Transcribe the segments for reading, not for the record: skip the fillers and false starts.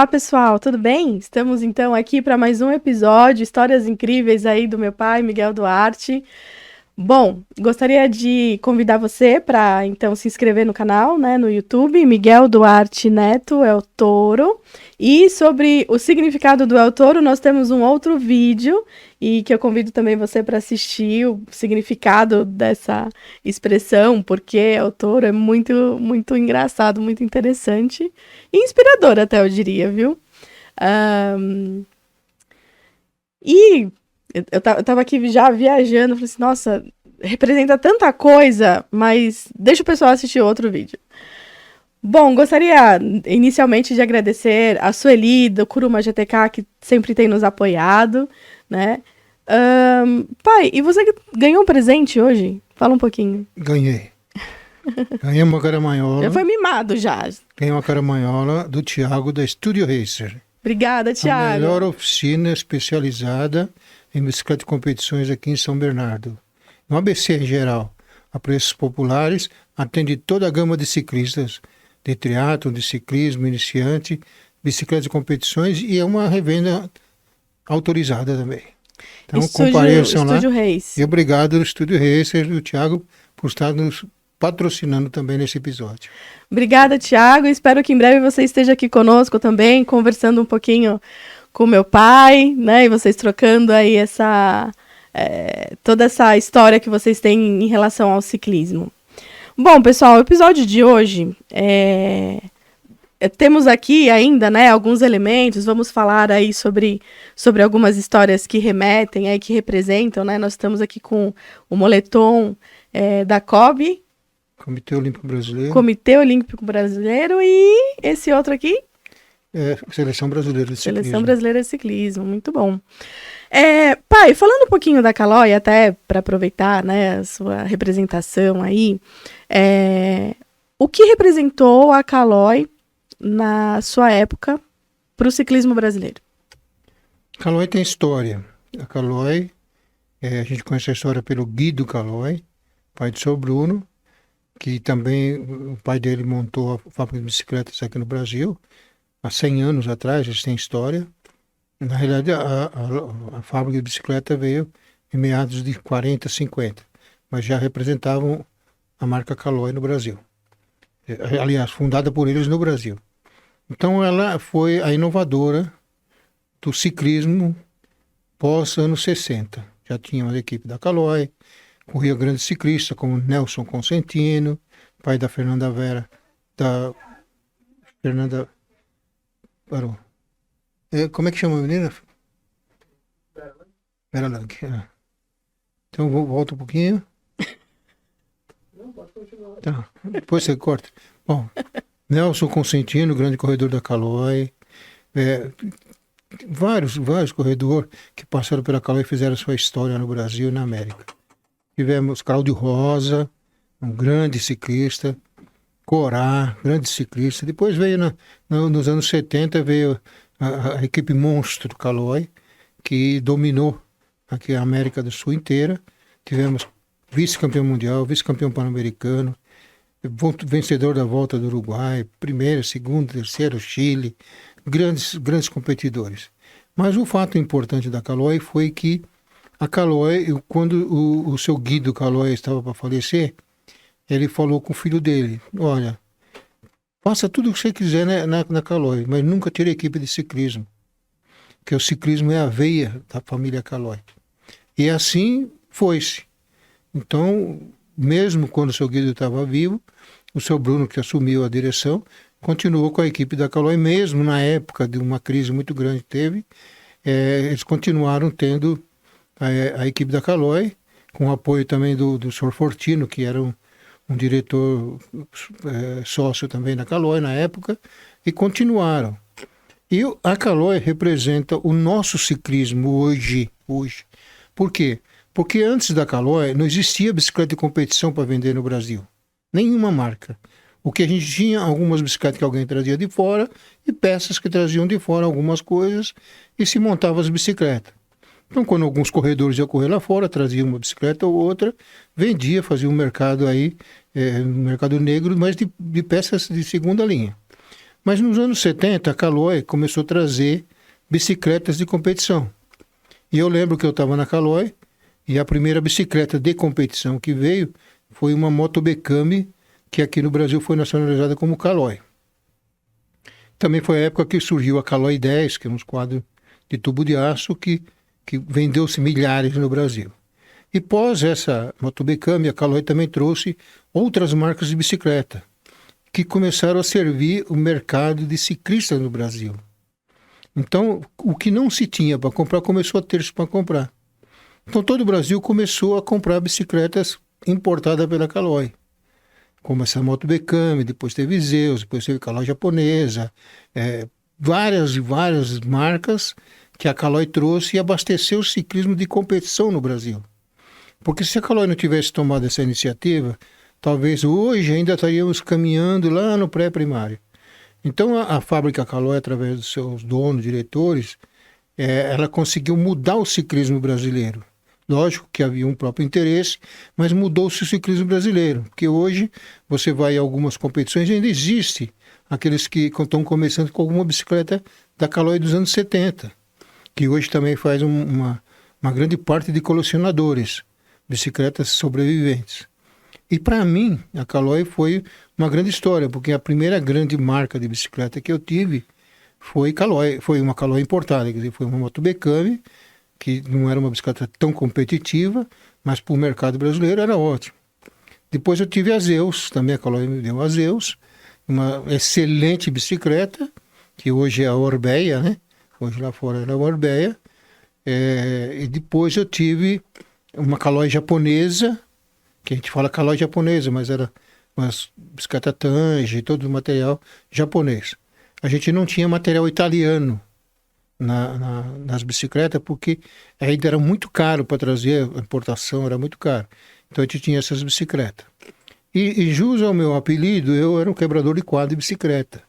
Olá, pessoal, tudo bem? Estamos então aqui para mais um episódio, histórias incríveis aí do meu pai, Miguel Duarte. Bom, gostaria de convidar você para então se inscrever no canal, né, no YouTube, Miguel Duarte Neto El Toro. E sobre o significado do El Toro, nós temos um outro vídeo e que eu convido também você para assistir o significado dessa expressão, porque El Toro é muito engraçado, muito interessante e inspirador até, eu diria, viu? Ahn, E eu tava aqui já viajando, falei assim, nossa, representa tanta coisa, mas deixa o pessoal assistir outro vídeo. Bom, gostaria inicialmente de agradecer a Sueli, do Kuruma GTK, que sempre tem nos apoiado, né? Pai, e você ganhou um presente hoje? Fala um pouquinho. Ganhei. Ganhei uma Já caramanhola. foi mimado já. Ganhei uma caramanhola do Thiago da Studio Racer. Obrigada, A Thiago. melhor oficina especializada em bicicleta de competições aqui em São Bernardo. No ABC em geral, a preços populares, atende toda a gama de ciclistas, de triatlon, de ciclismo, iniciante, bicicleta de competições e é uma revenda autorizada também. Então compareçam lá. Estúdio Reis. E obrigado ao Studio Racer e ao Thiago por estar nos patrocinando também nesse episódio. Obrigada, Thiago. Espero que em breve você esteja aqui conosco também, conversando um pouquinho com meu pai, né? E vocês trocando aí toda essa história que vocês têm em relação ao ciclismo. Bom, pessoal, o episódio de hoje temos aqui ainda, né, alguns elementos. Vamos falar aí sobre algumas histórias que remetem aí, que representam, né? Nós estamos aqui com o moletom da COB, Comitê Olímpico Brasileiro. Comitê Olímpico Brasileiro, e esse outro aqui? Seleção Brasileira de Ciclismo. Seleção Brasileira de Ciclismo, muito bom. Pai, falando um pouquinho da Caloi, até para aproveitar, né, a sua representação aí, o que representou a Caloi na sua época para o ciclismo brasileiro? A Caloi tem história. A Caloi, a gente conhece a história pelo Guido Caloi, pai de seu Bruno, que também o pai dele montou a fábrica de bicicletas aqui no Brasil, há 100 anos atrás, eles têm história. Na realidade, a fábrica de bicicleta veio em meados de 40, 50, mas já representavam a marca Caloi no Brasil. Aliás, fundada por eles no Brasil. Então, ela foi a inovadora do ciclismo pós-anos 60. Já tinha uma equipe da Caloi, corria grandes ciclistas como Nelson Consentino, pai da Fernanda Vera, Parou. Como é que chama a menina? Vera Lang. Então volta um pouquinho. Não, pode continuar. Tá. Depois você corta. Bom, Nelson Consentino, grande corredor da Caloi. Vários corredores que passaram pela Caloi e fizeram sua história no Brasil e na América. Tivemos Cláudio Rosa, um grande ciclista. Corá, grande ciclista. Depois veio, nos anos 70, veio a equipe monstro Caloi, que dominou aqui a América do Sul inteira. Tivemos vice-campeão mundial, vice-campeão pan-americano, vencedor da Volta do Uruguai, primeiro, segundo, terceiro, Chile, grandes competidores. Mas o fato importante da Caloi foi que a Caloi, quando o seu Guido Caloi estava para falecer, ele falou com o filho dele, olha, faça tudo o que você quiser na Caloi, mas nunca tire a equipe de ciclismo, porque o ciclismo é a veia da família Caloi. E assim foi-se. Então, mesmo quando o seu Guido estava vivo, o seu Bruno, que assumiu a direção, continuou com a equipe da Caloi, mesmo na época de uma crise muito grande que teve, eles continuaram tendo a equipe da Caloi, com o apoio também do Sr. Fortino, que era um diretor sócio também da Caloi na época, e continuaram. E a Caloi representa o nosso ciclismo hoje. Por quê? Porque antes da Caloi não existia bicicleta de competição para vender no Brasil. Nenhuma marca. O que a gente tinha, algumas bicicletas que alguém trazia de fora e peças que traziam de fora algumas coisas e se montava as bicicletas. Então, quando alguns corredores iam correr lá fora, traziam uma bicicleta ou outra, vendia, fazia um mercado aí, um mercado negro, mas de peças de segunda linha. Mas nos anos 70, a Caloi começou a trazer bicicletas de competição. E eu lembro que eu estava na Caloi e a primeira bicicleta de competição que veio foi uma Moto Bekami, que aqui no Brasil foi nacionalizada como Caloi. Também foi a época que surgiu a Caloi 10, que é um quadro de tubo de aço que vendeu-se milhares no Brasil. E pós essa Moto Bekami, a Caloi também trouxe outras marcas de bicicleta, que começaram a servir o mercado de ciclistas no Brasil. Então, o que não se tinha para comprar, começou a ter-se para comprar. Então, todo o Brasil começou a comprar bicicletas importadas pela Caloi, como essa Moto Bekami, depois teve Zeus, depois teve Caloi japonesa, várias e várias marcas que a Caloi trouxe e abasteceu o ciclismo de competição no Brasil. Porque se a Caloi não tivesse tomado essa iniciativa, talvez hoje ainda estaríamos caminhando lá no pré-primário. Então a fábrica Caloi, através dos seus donos, diretores, ela conseguiu mudar o ciclismo brasileiro. Lógico que havia um próprio interesse, mas mudou-se o ciclismo brasileiro. Porque hoje você vai a algumas competições e ainda existe aqueles que estão começando com alguma bicicleta da Caloi dos anos 70, que hoje também faz uma grande parte de colecionadores, bicicletas sobreviventes. E para mim, a Caloi foi uma grande história, porque a primeira grande marca de bicicleta que eu tive foi Caloi, foi uma Caloi importada, quer dizer, foi uma Moto Bekami, que não era uma bicicleta tão competitiva, mas para o mercado brasileiro era ótimo. Depois eu tive a Zeus, também a Caloi me deu a Zeus, uma excelente bicicleta, que hoje é a Orbeia, né? Hoje lá fora era a Orbeia. E depois eu tive uma Caloi japonesa, que a gente fala Caloi japonesa, mas era uma bicicleta Tange, todo o material japonês. A gente não tinha material italiano nas bicicletas, porque ainda era muito caro para trazer, a importação era muito caro. Então a gente tinha essas bicicletas. E jus ao meu apelido, eu era um quebrador de quadro de bicicleta,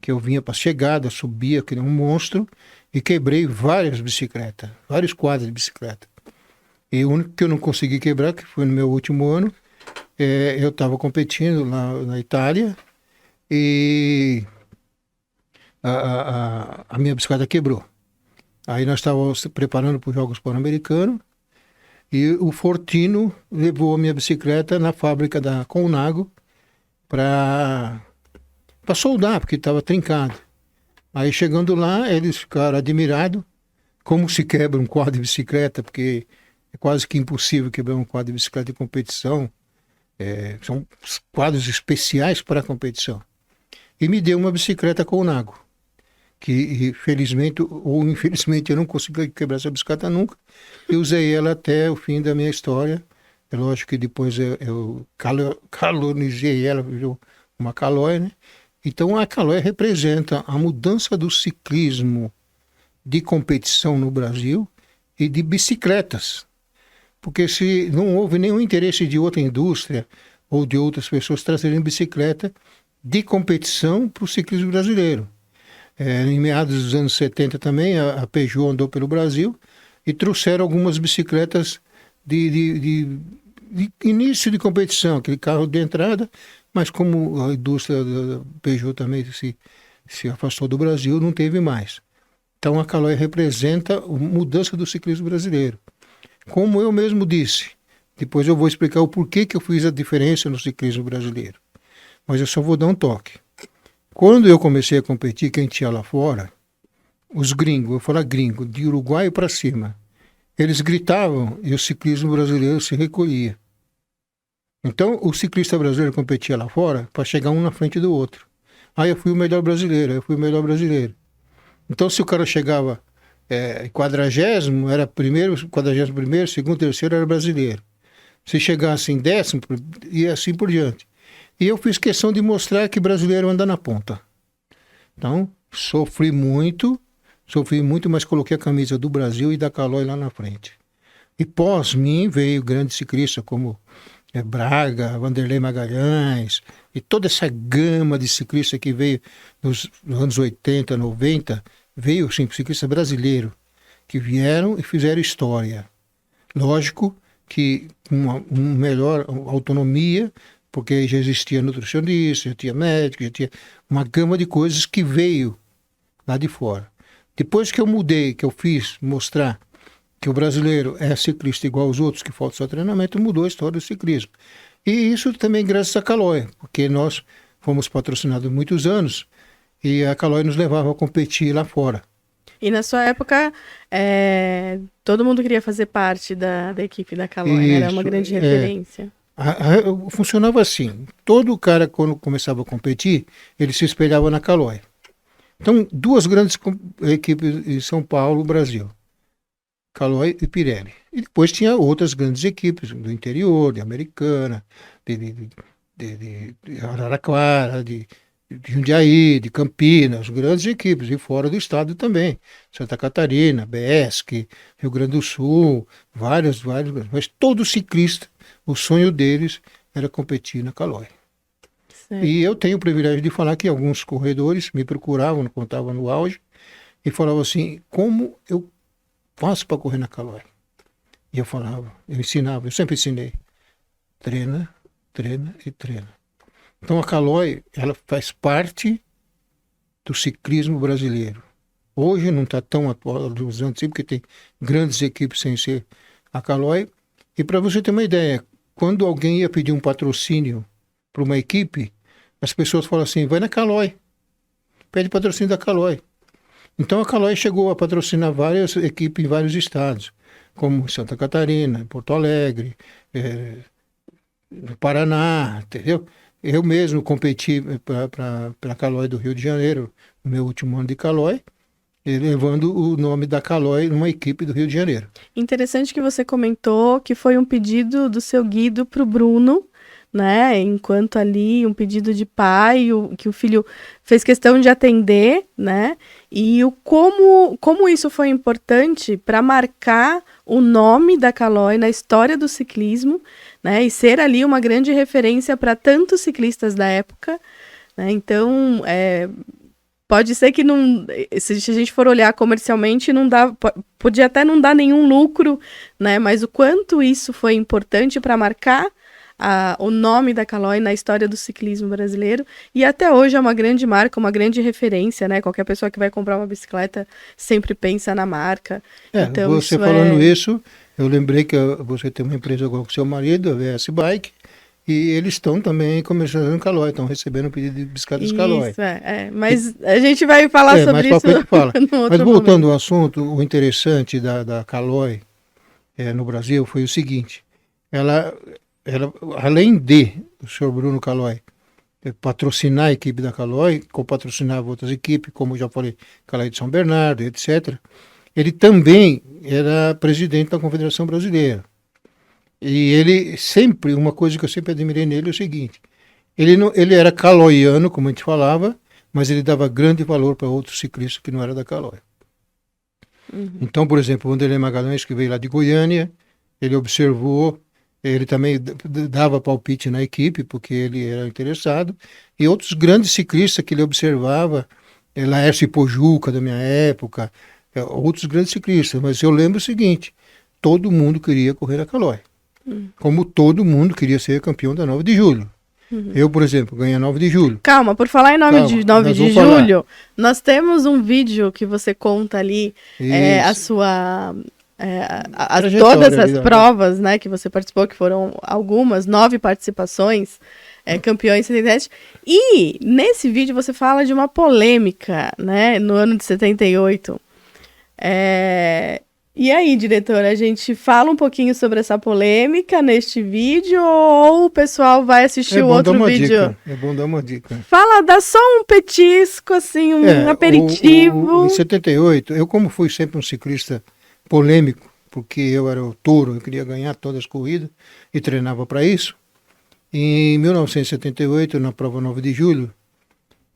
que eu vinha para chegada, subia, que nem um monstro, e quebrei várias bicicletas, vários quadros de bicicleta. E o único que eu não consegui quebrar, que foi no meu último ano, eu estava competindo lá na Itália e a minha bicicleta quebrou. Aí nós estávamos se preparando para os Jogos Pan-Americanos e o Fortino levou a minha bicicleta na fábrica da Colnago para soldar, porque estava trincado. Aí chegando lá, eles ficaram admirados como se quebra um quadro de bicicleta, porque é quase que impossível quebrar um quadro de bicicleta de competição. São quadros especiais para a competição. E me deu uma bicicleta Colnago, que felizmente ou infelizmente eu não consegui quebrar essa bicicleta nunca. Eu usei ela até o fim da minha história. É lógico que depois eu calonizei ela, virou uma Caloi, né? Então a Caloi representa a mudança do ciclismo de competição no Brasil e de bicicletas. Porque se não houve nenhum interesse de outra indústria ou de outras pessoas trazerem bicicleta de competição para o ciclismo brasileiro. Em meados dos anos 70 também, a Peugeot andou pelo Brasil e trouxeram algumas bicicletas de início de competição, aquele carro de entrada, mas como a indústria da Peugeot também se afastou do Brasil, não teve mais. Então a Caloi representa a mudança do ciclismo brasileiro. Como eu mesmo disse, depois eu vou explicar o porquê que eu fiz a diferença no ciclismo brasileiro. Mas eu só vou dar um toque. Quando eu comecei a competir, quem tinha lá fora, os gringos, eu falo gringo, de Uruguai para cima, eles gritavam e o ciclismo brasileiro se recolhia. Então o ciclista brasileiro competia lá fora para chegar um na frente do outro. Aí eu fui o melhor brasileiro, Então se o cara chegava 40º, era primeiro, 41º, segundo, terceiro era brasileiro. Se chegasse em 10º, e assim por diante. E eu fiz questão de mostrar que brasileiro anda na ponta. Então, sofri muito, mas coloquei a camisa do Brasil e da Caloi lá na frente. E pós mim veio grandes ciclistas como Braga, Vanderlei Magalhães, e toda essa gama de ciclistas que veio nos anos 80, 90, veio assim, ciclista brasileiro, que vieram e fizeram história. Lógico que com uma melhor autonomia, porque já existia nutricionista, já tinha médico, já tinha uma gama de coisas que veio lá de fora. Depois que eu mudei, que eu fiz mostrar que o brasileiro é ciclista igual aos outros, que falta só treinamento, mudou a história do ciclismo. E isso também graças à Caloi, porque nós fomos patrocinados muitos anos e a Caloi nos levava a competir lá fora. E na sua época, todo mundo queria fazer parte da equipe da Caloi, né? Era uma grande referência. Funcionava assim, todo cara quando começava a competir, ele se espelhava na Caloi. Então, duas grandes equipes em São Paulo, Brasil, Caloi e Pirelli. E depois tinha outras grandes equipes do interior, de Americana, de Araraquara, de Jundiaí, de Campinas, grandes equipes, e fora do estado também. Santa Catarina, BESC, Rio Grande do Sul, vários, mas todo ciclista, o sonho deles era competir na Caloi. Certo. E eu tenho o privilégio de falar que alguns corredores me procuravam quando estava no auge e falavam assim, como eu faço para correr na Caloi? E eu falava, eu ensinava, eu sempre ensinei, treina, treina e treina. Então a Caloi, ela faz parte do ciclismo brasileiro. Hoje não está tão atual dos anos, porque tem grandes equipes sem ser a Caloi. E para você ter uma ideia, quando alguém ia pedir um patrocínio para uma equipe, as pessoas falam assim, vai na Caloi, pede patrocínio da Caloi. Então a Caloi chegou a patrocinar várias equipes em vários estados, como Santa Catarina, Porto Alegre, no Paraná, entendeu? Eu mesmo competi para a Caloi do Rio de Janeiro, no meu último ano de Caloi, levando o nome da Caloi numa equipe do Rio de Janeiro. Interessante que você comentou que foi um pedido do seu Guido para o Bruno, né? Enquanto ali, um pedido de pai, que o filho fez questão de atender, né? E como isso foi importante para marcar o nome da Caloi na história do ciclismo, né? E ser ali uma grande referência para tantos ciclistas da época, né? Então, pode ser que não, se a gente for olhar comercialmente, não dá, podia até não dar nenhum lucro, né? Mas o quanto isso foi importante para marcar o nome da Caloi na história do ciclismo brasileiro, e até hoje é uma grande marca, uma grande referência, né? Qualquer pessoa que vai comprar uma bicicleta sempre pensa na marca. Então, você falando isso, eu lembrei que você tem uma empresa igual com seu marido, a VS Bike, e eles estão também comercializando Caloi, estão recebendo pedido de bicicletas Caloi. Isso, mas a gente vai falar sobre isso fala. Mas voltando momento. ao assunto, o interessante da Caloi no Brasil foi o seguinte, ela, além de o senhor Bruno Caloi patrocinar a equipe da Caloi, co-patrocinava outras equipes, como eu já falei, Caloi de São Bernardo, etc., ele também era presidente da Confederação Brasileira. E ele sempre, uma coisa que eu sempre admirei nele é o seguinte, ele era caloiano, como a gente falava, mas ele dava grande valor para outros ciclistas que não era da Caloi. Uhum. Então, por exemplo, o Wanderlei Magalhães, que veio lá de Goiânia, ele observou, ele também dava palpite na equipe, porque ele era interessado, e outros grandes ciclistas que ele observava, Laércio Pojuca, da minha época, outros grandes ciclistas, mas eu lembro o seguinte, todo mundo queria correr na Caloi. Como todo mundo queria ser campeão da 9 de julho. Uhum. Eu, por exemplo, ganhei a 9 de julho. Por falar em 9 de julho, nós temos um vídeo que você conta ali a sua... todas as provas, né, que você participou, que foram algumas, 9 participações, campeões 77. E nesse vídeo você fala de uma polêmica, né, no ano de 78. E aí, diretora, a gente fala um pouquinho sobre essa polêmica neste vídeo ou o pessoal vai assistir o outro vídeo? É bom dar uma dica. Dá só um petisco, assim, um aperitivo. Em 78, eu como fui sempre um ciclista polêmico, porque eu era o touro, eu queria ganhar todas as corridas e treinava para isso. Em 1978, na prova 9 de julho,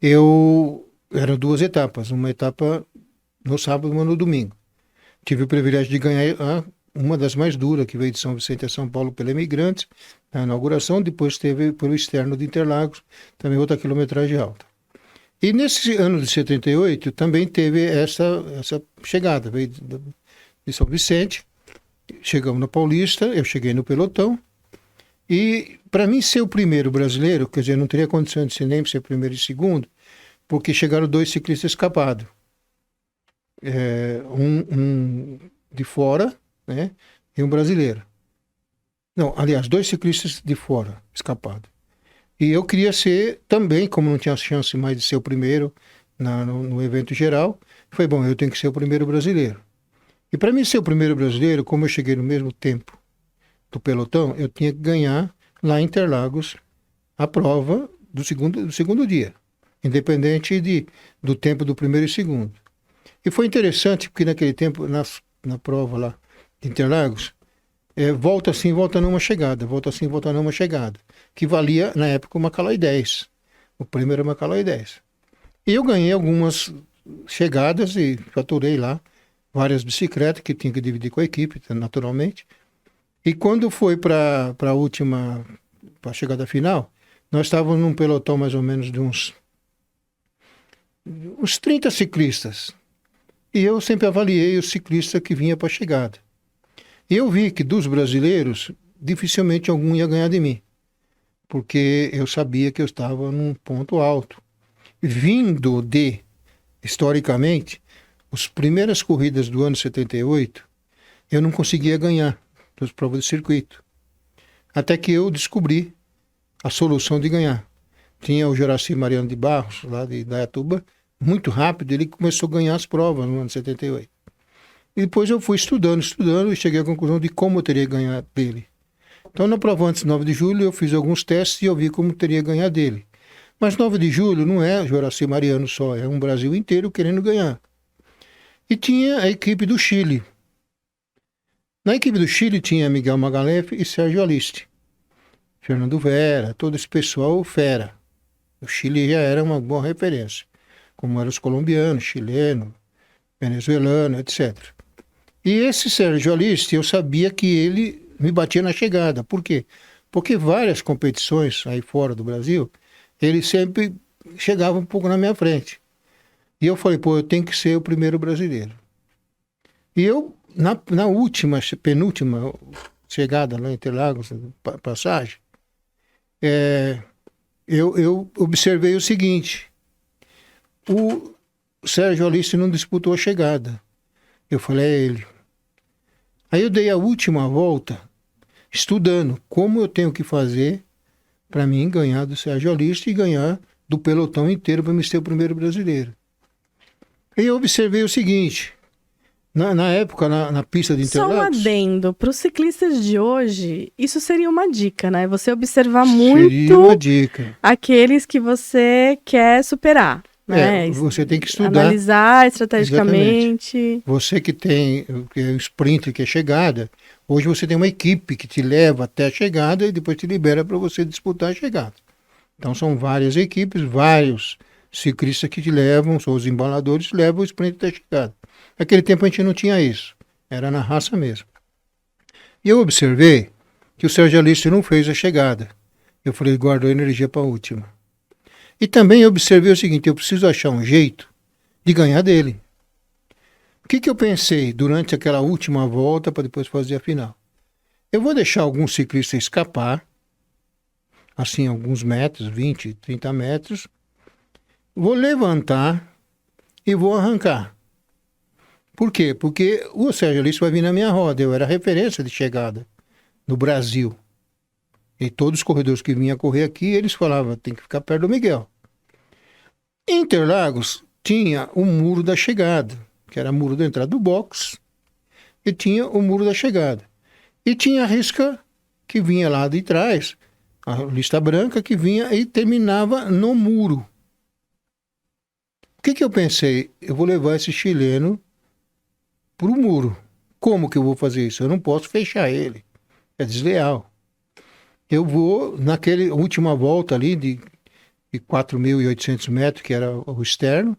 eram 2 etapas, uma etapa no sábado e uma no domingo. Tive o privilégio de ganhar uma das mais duras, que veio de São Vicente a São Paulo pela Imigrantes, na inauguração, depois teve pelo externo de Interlagos, também outra quilometragem alta. E nesse ano de 78 também teve essa chegada, veio de São Vicente, chegamos na Paulista, eu cheguei no pelotão, E para mim ser o primeiro brasileiro, quer dizer, não teria condição de ser nem ser primeiro e segundo, porque chegaram 2 ciclistas escapados. Um de fora, né, e um brasileiro. Não, aliás, 2 ciclistas de fora escapados. E eu queria ser também, como não tinha chance mais de ser o primeiro no evento geral, foi bom, eu tenho que ser o primeiro brasileiro. E para mim ser o primeiro brasileiro, como eu cheguei no mesmo tempo do pelotão, eu tinha que ganhar lá em Interlagos a prova do segundo dia, independente do tempo do primeiro e segundo. E foi interessante, porque naquele tempo, na prova lá de Interlagos, volta assim, volta numa chegada, volta assim, volta numa chegada, que valia, na época, uma Caloi 10. O prêmio era uma Caloi 10. E eu ganhei algumas chegadas e faturei lá várias bicicletas que tinha que dividir com a equipe, naturalmente. E quando foi para a última, para a chegada final, nós estávamos num pelotão mais ou menos de uns 30 ciclistas. E eu sempre avaliei o ciclista que vinha para a chegada. E eu vi que dos brasileiros, dificilmente algum ia ganhar de mim, porque eu sabia que eu estava num ponto alto. Vindo historicamente, as primeiras corridas do ano 78, eu não conseguia ganhar das provas de circuito. Até que eu descobri a solução de ganhar. Tinha o Joraci Mariano de Barros, lá de Dayatuba, muito rápido, ele começou a ganhar as provas no ano 78. E depois eu fui estudando e cheguei à conclusão de como eu teria ganhado dele. Então, na prova antes de 9 de julho, eu fiz alguns testes e eu vi como teria ganhar dele. Mas 9 de julho não é Joraci Mariano só, é um Brasil inteiro querendo ganhar. E tinha a equipe do Chile. Na equipe do Chile tinha Miguel Magalhães e Sérgio Aliste. Fernando Vera, todo esse pessoal fera. O Chile já era uma boa referência, como eram os colombianos, chilenos, venezuelanos, etc. E esse Sérgio Aliste, eu sabia que ele me batia na chegada. Por quê? Porque várias competições aí fora do Brasil, ele sempre chegava um pouco na minha frente. E eu falei, eu tenho que ser o primeiro brasileiro. E eu, na penúltima chegada lá em Interlagos, passagem, eu observei o seguinte: o Sérgio Aliste não disputou a chegada. Eu falei, é ele. Aí eu dei a última volta estudando como eu tenho que fazer para mim ganhar do Sérgio Aliste e ganhar do pelotão inteiro para me ser o primeiro brasileiro. Aí eu observei o seguinte: na época, na pista de Interlagos... Só um adendo, para os ciclistas de hoje, isso seria uma dica, né? Você observar muito uma dica. Aqueles que você quer superar. Né? Você tem que estudar. Analisar estrategicamente. Exatamente. Você que tem o sprint, que é chegada, hoje você tem uma equipe que te leva até a chegada e depois te libera para você disputar a chegada. Então são várias equipes, vários ciclistas que te levam, são os embaladores, levam o sprint até a chegada. Naquele tempo a gente não tinha isso, era na raça mesmo. E eu observei que o Sérgio Aliste não fez a chegada. Eu falei, guardou energia para a última. E também eu observei o seguinte: eu preciso achar um jeito de ganhar dele. O que eu pensei durante aquela última volta para depois fazer a final? Eu vou deixar alguns ciclistas escapar, assim, alguns metros, 20, 30 metros, vou levantar e vou arrancar. Por quê? Porque o Sérgio Aliste vai vir na minha roda, eu era referência de chegada no Brasil. E todos os corredores que vinham correr aqui, eles falavam, tem que ficar perto do Miguel. Em Interlagos tinha o muro da chegada, que era o muro da entrada do box, e tinha o muro da chegada. E tinha a risca que vinha lá de trás, a lista branca que vinha e terminava no muro. O que eu pensei? Eu vou levar esse chileno para o muro. Como que eu vou fazer isso? Eu não posso fechar ele. É desleal. Eu vou, naquela última volta ali de 4.800 metros, que era o externo,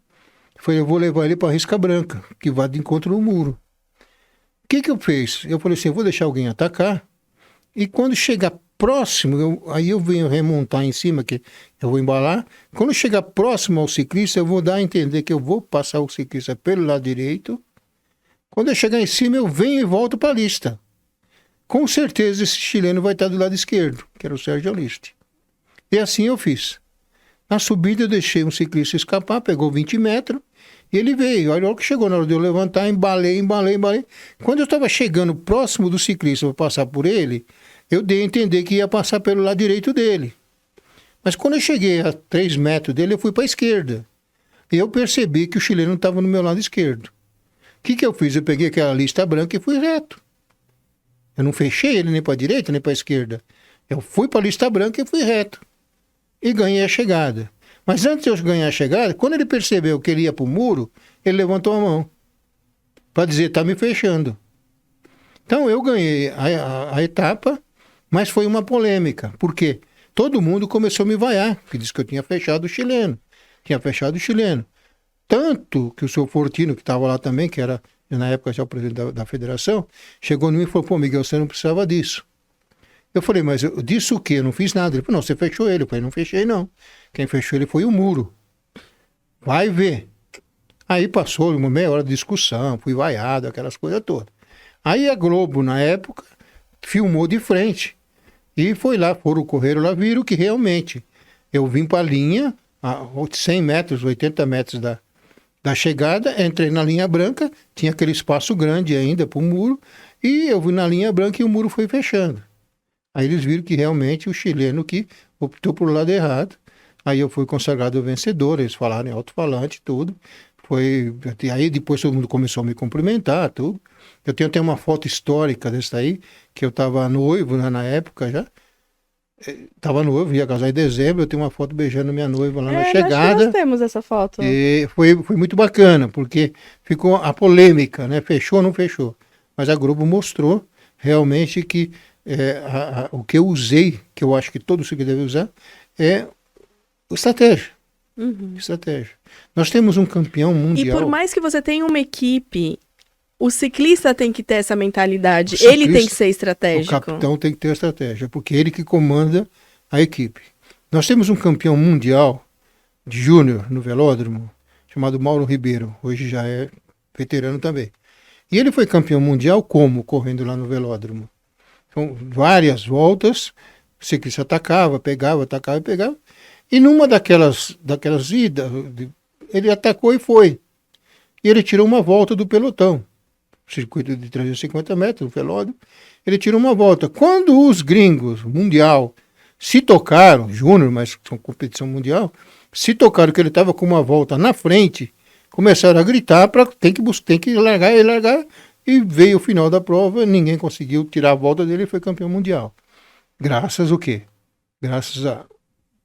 eu vou levar ele para a risca branca, que vai de encontro no muro. O que eu fiz? Eu falei assim, eu vou deixar alguém atacar, e quando chegar próximo, aí eu venho remontar em cima, que eu vou embalar. Quando chegar próximo ao ciclista, eu vou dar a entender que eu vou passar o ciclista pelo lado direito. Quando eu chegar em cima, eu venho e volto para a lista. com certeza esse chileno vai estar do lado esquerdo, que era o Sérgio Aliste. E assim eu fiz. Na subida eu deixei um ciclista escapar, pegou 20 metros, e ele veio. Olha, a hora que chegou na hora de eu levantar, embalei. Quando eu estava chegando próximo do ciclista para passar por ele, eu dei a entender que ia passar pelo lado direito dele. Mas quando eu cheguei a 3 metros dele, eu fui para a esquerda. E eu percebi que o chileno estava no meu lado esquerdo. O que eu fiz? Eu peguei aquela lista branca e fui reto. Eu não fechei ele nem para a direita, nem para a esquerda. Eu fui para a lista branca e fui reto. E ganhei a chegada. Mas antes de eu ganhar a chegada, quando ele percebeu que ele ia para o muro, ele levantou a mão para dizer, está me fechando. Então eu ganhei a etapa, mas foi uma polêmica. Por quê? Todo mundo começou a me vaiar, que disse que eu tinha fechado o chileno. Tanto que o seu Fortino, que estava lá também, que era na época já o presidente da federação, chegou em mim e falou, pô, Miguel, você não precisava disso. Eu falei, mas disso o quê? Eu não fiz nada. Ele falou, não, você fechou ele. Eu falei, não fechei não. Quem fechou ele foi o muro. Vai ver. Aí passou uma meia hora de discussão, fui vaiado, aquelas coisas todas. Aí a Globo, na época, filmou de frente. E foi lá, correram lá, viram que realmente eu vim para a linha, a 100 metros, 80 metros da chegada, entrei na linha branca, tinha aquele espaço grande ainda para o muro, e eu vim na linha branca e o muro foi fechando. Aí eles viram que realmente o chileno que optou por lado errado. Aí eu fui consagrado vencedor, eles falaram em alto-falante, tudo. Aí depois todo mundo começou a me cumprimentar, tudo. Eu tenho até uma foto histórica dessa aí, que eu estava noivo, né, na época já. Estava noivo, ia casar em dezembro, eu tenho uma foto beijando minha noiva lá na chegada. Nós temos essa foto. E foi muito bacana, porque ficou a polêmica, né? Fechou ou não fechou. Mas a Globo mostrou realmente que o que eu usei, que eu acho que todo ciclista deve usar, é estratégia. Estratégia. Nós temos um campeão mundial. E por mais que você tenha uma equipe, o ciclista tem que ter essa mentalidade. Ciclista, ele tem que ser estratégico. O capitão tem que ter estratégia, porque é ele que comanda a equipe. Nós temos um campeão mundial de júnior no velódromo, chamado Mauro Ribeiro. Hoje já é veterano também. E ele foi campeão mundial como? Correndo lá no velódromo. Então, várias voltas, o ciclista atacava, pegava. E numa daquelas idas, ele atacou e foi. E ele tirou uma volta do pelotão. Circuito de 350 metros, o velódromo. Ele tirou uma volta. Quando os gringos, mundial, se tocaram, júnior, mas são competição mundial, se tocaram que ele estava com uma volta na frente, começaram a gritar para tem que largar, e veio o final da prova, ninguém conseguiu tirar a volta dele e foi campeão mundial. Graças ao quê? Graças a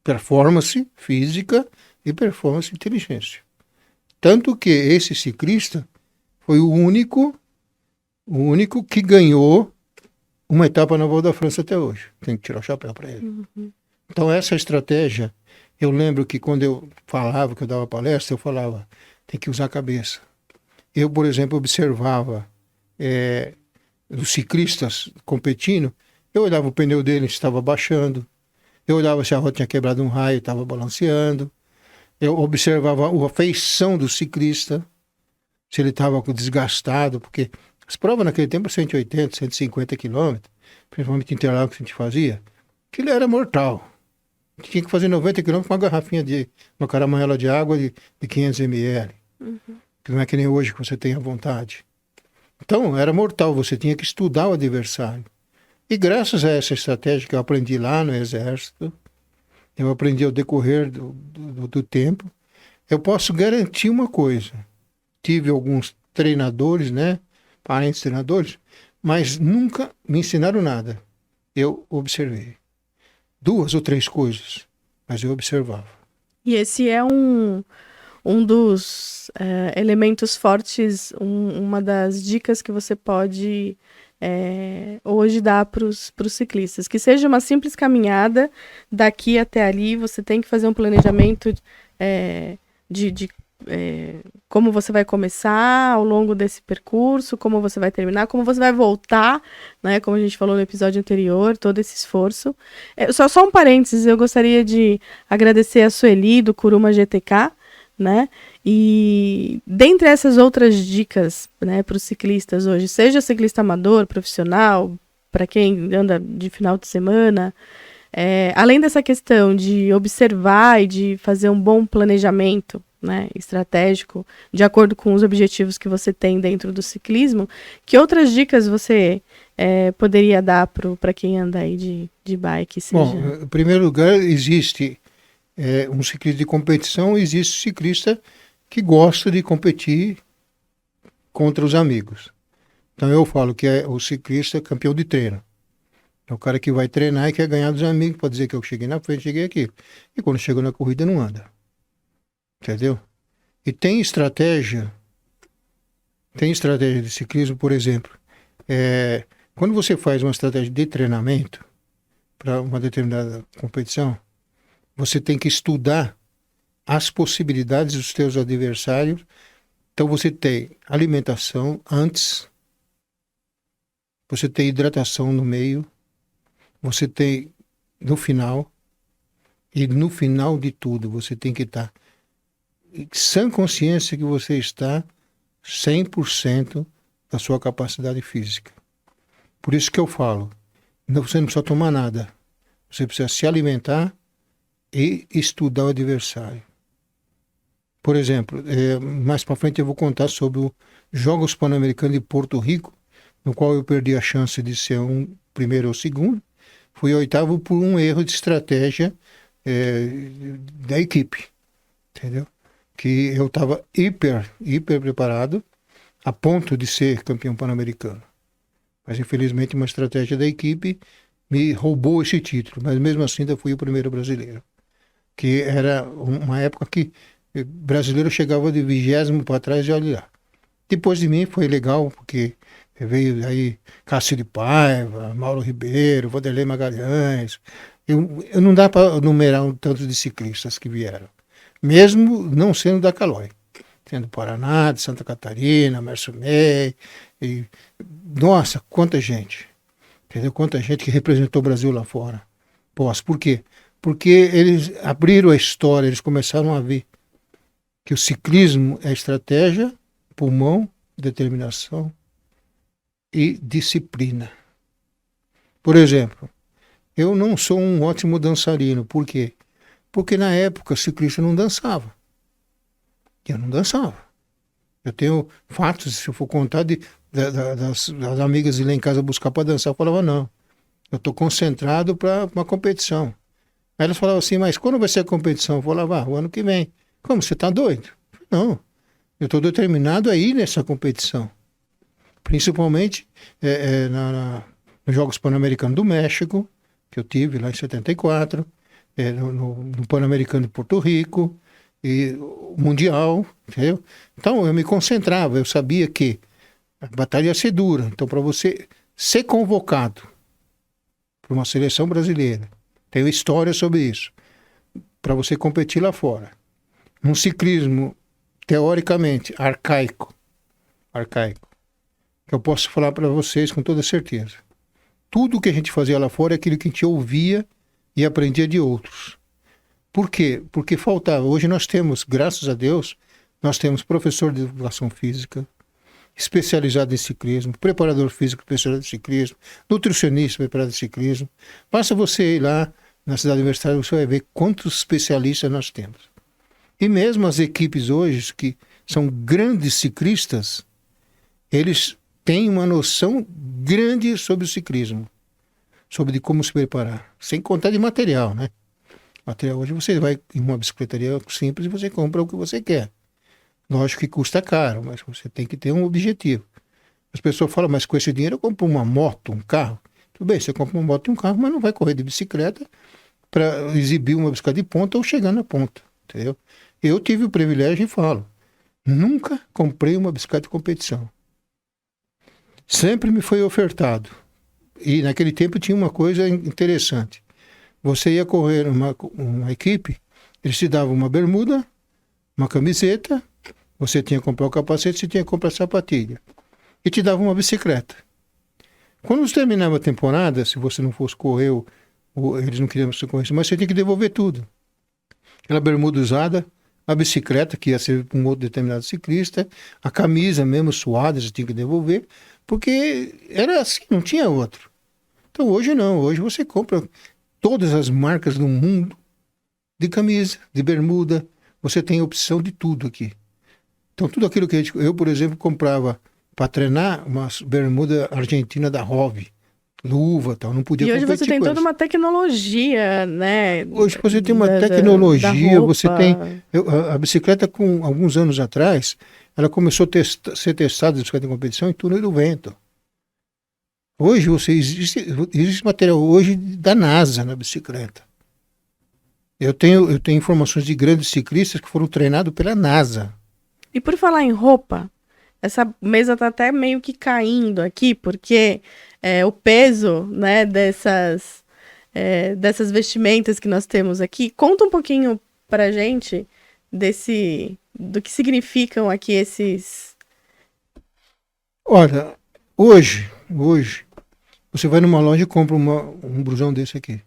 performance física e performance inteligência. Tanto que esse ciclista foi o único que ganhou uma etapa na Volta da França até hoje. Tem que tirar o chapéu para ele. Então essa estratégia, eu lembro que quando eu falava, que eu dava palestra, eu falava, tem que usar a cabeça. Eu, por exemplo, observava os ciclistas competindo, eu olhava o pneu dele se estava baixando, eu olhava se a roda tinha quebrado um raio, estava balanceando, eu observava a feição do ciclista, se ele estava desgastado, porque as provas naquele tempo 180, 150 quilômetros, principalmente Interlagos que a gente fazia, aquilo era mortal. A gente tinha que fazer 90 quilômetros com uma garrafinha uma caramanela de água de 500 ml. Que não é que nem hoje que você tem à vontade. Então, era mortal, você tinha que estudar o adversário. E graças a essa estratégia que eu aprendi lá no Exército, eu aprendi ao decorrer do tempo, eu posso garantir uma coisa. Tive alguns treinadores, né? Parentes treinadores, mas nunca me ensinaram nada. Eu observei. 2 ou 3 coisas, mas eu observava. E esse é um dos elementos fortes, uma das dicas que você pode hoje dar para os ciclistas. Que seja uma simples caminhada daqui até ali, você tem que fazer um planejamento de como você vai começar ao longo desse percurso, como você vai terminar, como você vai voltar, né? Como a gente falou no episódio anterior, todo esse esforço. Só um parênteses, eu gostaria de agradecer a Sueli, do Kuruma GTK, né? E dentre essas outras dicas, né, para os ciclistas hoje, seja ciclista amador, profissional, para quem anda de final de semana, além dessa questão de observar e de fazer um bom planejamento, né, estratégico, de acordo com os objetivos que você tem dentro do ciclismo, que outras dicas você poderia dar para quem anda aí de bike? Seja... Bom, em primeiro lugar, existe um ciclista de competição, existe ciclista que gosta de competir contra os amigos. Então eu falo que é o ciclista campeão de treino. É o cara que vai treinar e quer ganhar dos amigos para dizer que eu cheguei na frente, cheguei aqui. E quando chega na corrida não anda. Entendeu? E tem estratégia de ciclismo, por exemplo. Quando você faz uma estratégia de treinamento para uma determinada competição, você tem que estudar as possibilidades dos seus adversários. Então você tem alimentação antes, você tem hidratação no meio, você tem no final, e no final de tudo você tem que estar sem consciência que você está 100% da sua capacidade física. Por isso que eu falo, você não precisa tomar nada, você precisa se alimentar e estudar o adversário. Por exemplo, mais para frente eu vou contar sobre os Jogos Pan-Americanos de Porto Rico, no qual eu perdi a chance de ser primeiro ou segundo. Fui oitavo por um erro de estratégia da equipe, entendeu? Que eu estava hiper preparado a ponto de ser campeão pan-americano. Mas infelizmente uma estratégia da equipe me roubou esse título, mas mesmo assim ainda fui o primeiro brasileiro. Que era uma época que brasileiro chegava de 20º para trás e olha lá. Depois de mim foi legal, porque veio aí Cássio de Paiva, Mauro Ribeiro, Vanderlei Magalhães. Não dá para numerar um tanto de ciclistas que vieram, mesmo não sendo da Caloi. Sendo Paraná, de Santa Catarina, Mércio Ney. Nossa, quanta gente. Entendeu? Quanta gente que representou o Brasil lá fora. Por quê? Porque eles abriram a história, eles começaram a ver que o ciclismo é estratégia, pulmão, determinação e disciplina. Por exemplo, eu não sou um ótimo dançarino. Por quê? Porque na época o ciclista não dançava. Eu não dançava. Eu tenho fatos, se eu for contar, das amigas ir lá em casa buscar para dançar. Eu falava, não, eu estou concentrado para uma competição. Aí elas falavam assim, mas quando vai ser a competição? Eu falava, o ano que vem. Como, você está doido? Não, eu estou determinado a ir nessa competição. Principalmente nos Jogos Pan-Americanos do México, que eu tive lá em 74, no Pan-Americano de Porto Rico, e o Mundial, entendeu? Então eu me concentrava, eu sabia que a batalha ia ser dura. Então para você ser convocado para uma seleção brasileira, tenho história sobre isso, para você competir lá fora, num ciclismo teoricamente arcaico, que eu posso falar para vocês com toda certeza. Tudo que a gente fazia lá fora é aquilo que a gente ouvia e aprendia de outros. Por quê? Porque faltava. Hoje nós temos, graças a Deus, nós temos professor de educação física, especializado em ciclismo, preparador físico especializado em ciclismo, nutricionista preparado em ciclismo. Basta você ir lá na cidade universitária, você vai ver quantos especialistas nós temos. E mesmo as equipes hoje, que são grandes ciclistas, eles têm uma noção grande sobre o ciclismo, sobre de como se preparar, sem contar de material, né? Material hoje você vai em uma bicicletaria simples e você compra o que você quer. Lógico que custa caro, mas você tem que ter um objetivo. As pessoas falam, mas com esse dinheiro eu compro uma moto, um carro. Tudo bem, você compra uma moto e um carro, mas não vai correr de bicicleta para exibir uma bicicleta de ponta ou chegar na ponta, entendeu? Eu tive o privilégio e falo, nunca comprei uma bicicleta de competição. Sempre me foi ofertado. E naquele tempo tinha uma coisa interessante. Você ia correr uma equipe, eles te davam uma bermuda, uma camiseta, você tinha que comprar o capacete, você tinha que comprar a sapatilha. E te davam uma bicicleta. Quando você terminava a temporada, se você não fosse correr, eles não queriam que você corresse, mas você tinha que devolver tudo. Aquela bermuda usada, a bicicleta, que ia ser para um outro determinado ciclista, a camisa mesmo suada, você tinha que devolver, porque era assim, não tinha outro. Então hoje não, hoje você compra todas as marcas do mundo de camisa, de bermuda, você tem opção de tudo aqui. Então tudo aquilo que eu, por exemplo, comprava para treinar uma bermuda argentina da Hove, luva, tal, não podia E hoje competir você tem com toda eles. uma tecnologia, né? Hoje você tem uma da tecnologia, roupa. você tem a bicicleta com alguns anos atrás, ela começou a ser testada de bicicleta em competição em túnel do vento. Hoje existe material hoje da NASA na bicicleta. Eu tenho informações de grandes ciclistas que foram treinados pela NASA. E por falar em roupa, essa mesa tá até meio que caindo aqui, porque o peso, né, dessas vestimentas que nós temos aqui. Conta um pouquinho pra gente do que significam aqui esses... Olha, hoje, você vai numa loja e compra um blusão desse aqui.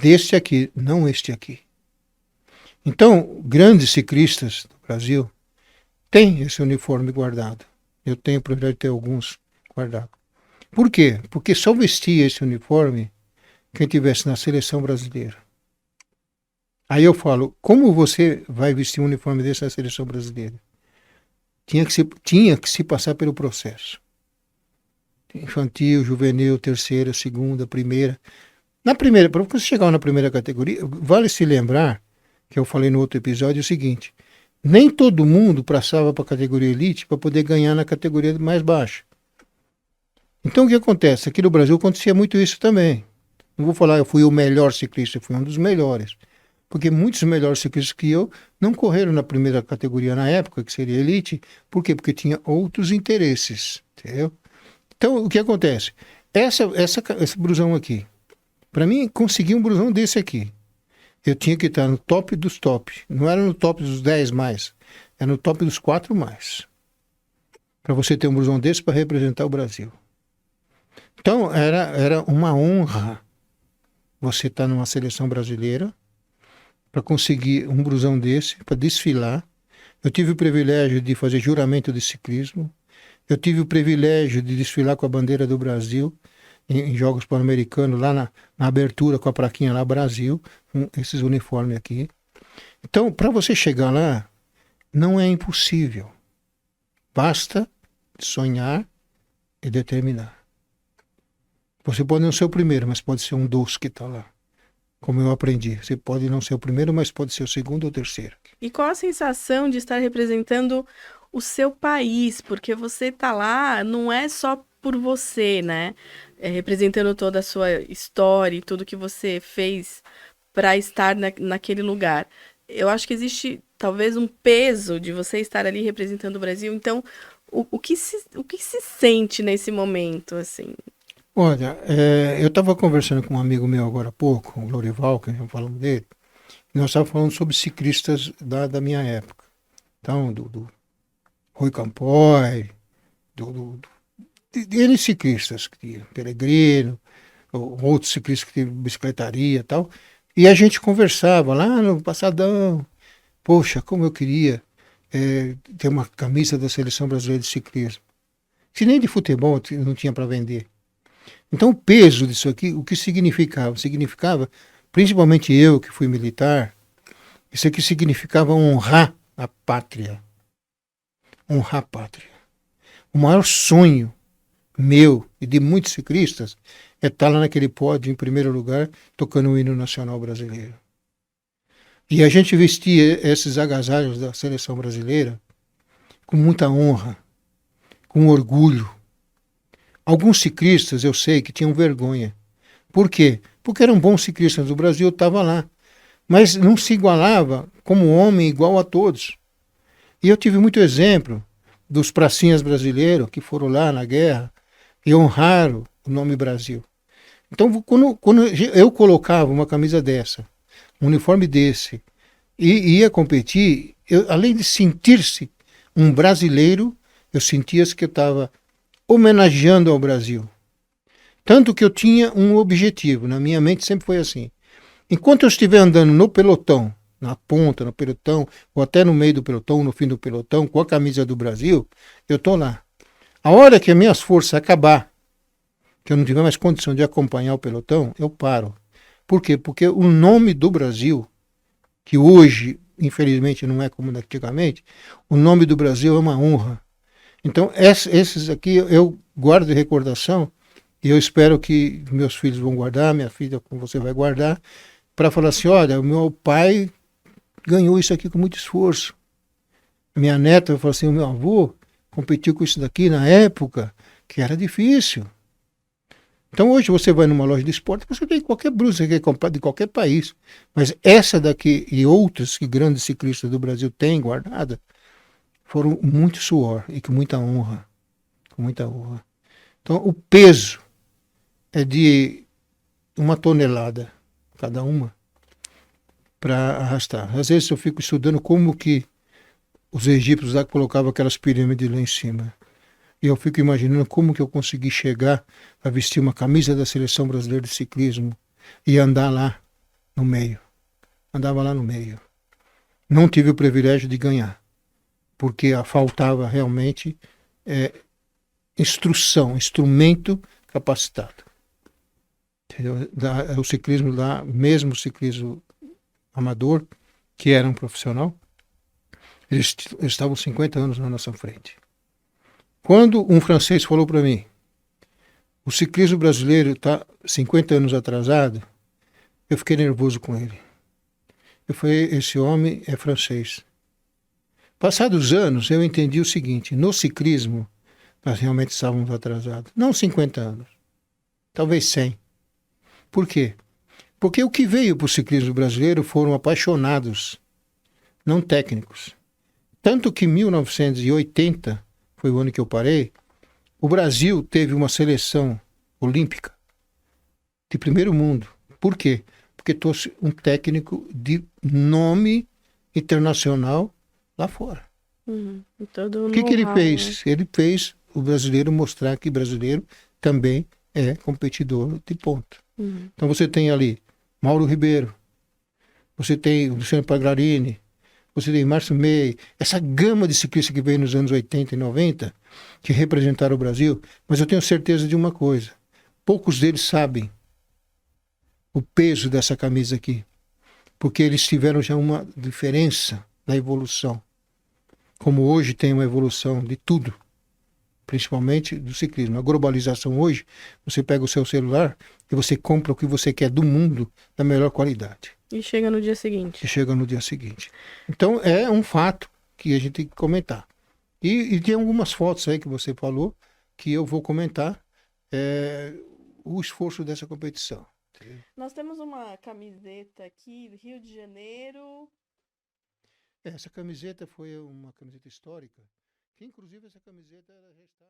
Deste aqui, não este aqui. Então, grandes ciclistas do Brasil têm esse uniforme guardado. Eu tenho o privilégio de ter alguns guardados. Por quê? Porque só vestia esse uniforme quem estivesse na seleção brasileira. Aí eu falo, como você vai vestir um uniforme desse na seleção brasileira? Tinha que se passar pelo processo. Infantil, juvenil, terceira, segunda, primeira. Na primeira, para você chegar na primeira categoria, vale se lembrar, que eu falei no outro episódio, o seguinte, nem todo mundo passava para a categoria elite para poder ganhar na categoria mais baixa. Então o que acontece? Aqui no Brasil acontecia muito isso também. Não vou falar eu fui o melhor ciclista, eu fui um dos melhores. Porque muitos melhores ciclistas que eu não correram na primeira categoria na época, que seria elite. Por quê? Porque tinha outros interesses. Entendeu? Então o que acontece? Esse blusão aqui, para mim, conseguir um blusão desse aqui, eu tinha que estar no top dos top. Não era no top dos 10 mais, era no top dos 4 mais. Para você ter um blusão desse para representar o Brasil. Então, era uma honra você estar numa seleção brasileira para conseguir um blusão desse, para desfilar. Eu tive o privilégio de fazer juramento de ciclismo. Eu tive o privilégio de desfilar com a bandeira do Brasil em Jogos Pan-Americanos, lá na abertura com a plaquinha lá, Brasil, com esses uniformes aqui. Então, para você chegar lá, não é impossível. Basta sonhar e determinar. Você pode não ser o primeiro, mas pode ser um dos que está lá. Como eu aprendi. Você pode não ser o primeiro, mas pode ser o segundo ou o terceiro. E qual a sensação de estar representando o seu país? Porque você tá lá, não é só por você, né? Representando toda a sua história e tudo que você fez para estar naquele lugar. Eu acho que existe talvez um peso de você estar ali representando o Brasil. Então, o que se sente nesse momento, assim? Olha, eu estava conversando com um amigo meu agora há pouco, o Lorival, que nós falamos dele, e nós estávamos falando sobre ciclistas da minha época. Então, do Rui Campoy, de N ciclistas, que tinha Peregrino, outros ciclistas que tinham bicicletaria e tal, e a gente conversava lá no passadão, poxa, como eu queria ter uma camisa da Seleção Brasileira de Ciclismo. Se nem de futebol não tinha para vender. Então o peso disso aqui, o que significava? Significava, principalmente eu que fui militar, isso aqui significava honrar a pátria. Honrar a pátria. O maior sonho meu e de muitos ciclistas é estar lá naquele pódio em primeiro lugar, tocando o hino nacional brasileiro. E a gente vestia esses agasalhos da seleção brasileira com muita honra, com orgulho. Alguns ciclistas eu sei que tinham vergonha. Por quê? Porque eram bons ciclistas do Brasil, eu estava lá. Mas não se igualava como homem igual a todos. E eu tive muito exemplo dos pracinhas brasileiros que foram lá na guerra e honraram o nome Brasil. Então, quando eu colocava uma camisa dessa, um uniforme desse, e ia competir, além de sentir-se um brasileiro, eu sentia que eu estava homenageando ao Brasil. Tanto que eu tinha um objetivo, na minha mente sempre foi assim. Enquanto eu estiver andando no pelotão, na ponta, no pelotão, ou até no meio do pelotão, no fim do pelotão, com a camisa do Brasil, eu estou lá. A hora que as minhas forças acabar, que eu não tiver mais condição de acompanhar o pelotão, eu paro. Por quê? Porque o nome do Brasil, que hoje, infelizmente, não é como antigamente, o nome do Brasil é uma honra. Então, esses aqui eu guardo de recordação e eu espero que meus filhos vão guardar, minha filha, como você vai guardar, para falar assim, olha, o meu pai ganhou isso aqui com muito esforço. Minha neta vai falar assim, o meu avô competiu com isso daqui na época que era difícil. Então hoje você vai numa loja de esporte, você tem qualquer blusa que é comprada de qualquer país. Mas essa daqui e outras que grandes ciclistas do Brasil têm guardada, foram muito suor e com muita honra. Com muita honra. Então o peso é de 1 tonelada, cada uma, para arrastar. Às vezes eu fico estudando como que os egípcios lá colocavam aquelas pirâmides lá em cima. E eu fico imaginando como que eu consegui chegar a vestir uma camisa da Seleção Brasileira de Ciclismo e andar lá no meio. Andava lá no meio. Não tive o privilégio de ganhar, porque faltava realmente instrução, instrumento capacitado. Entendeu? O ciclismo lá, mesmo o ciclismo amador, que era um profissional, eles estavam 50 anos na nossa frente. Quando um francês falou para mim, o ciclismo brasileiro está 50 anos atrasado, eu fiquei nervoso com ele. Eu falei, esse homem é francês. Passados anos, eu entendi o seguinte, no ciclismo, nós realmente estávamos atrasados. Não 50 anos, talvez 100. Por quê? Porque o que veio para o ciclismo brasileiro foram apaixonados, não técnicos. Tanto que em 1980, foi o ano que eu parei, o Brasil teve uma seleção olímpica de primeiro mundo. Por quê? Porque trouxe um técnico de nome internacional lá fora. Todo O que ele fez? né? Ele fez o brasileiro mostrar que brasileiro também é competidor de ponta. Então você tem ali Mauro Ribeiro, você tem o Luciano Paglarini, você tem Márcio Mey, essa gama de ciclistas que veio nos anos 80 e 90, que representaram o Brasil, mas eu tenho certeza de uma coisa, poucos deles sabem o peso dessa camisa aqui, porque eles tiveram já uma diferença na evolução. Como hoje tem uma evolução de tudo, principalmente do ciclismo. A globalização hoje, você pega o seu celular e você compra o que você quer do mundo da melhor qualidade. E chega no dia seguinte. E chega no dia seguinte. Então é um fato que a gente tem que comentar. E tem algumas fotos aí que você falou que eu vou comentar o esforço dessa competição. Nós temos uma camiseta aqui do Rio de Janeiro. Essa camiseta foi uma camiseta histórica, que inclusive essa camiseta ela já está...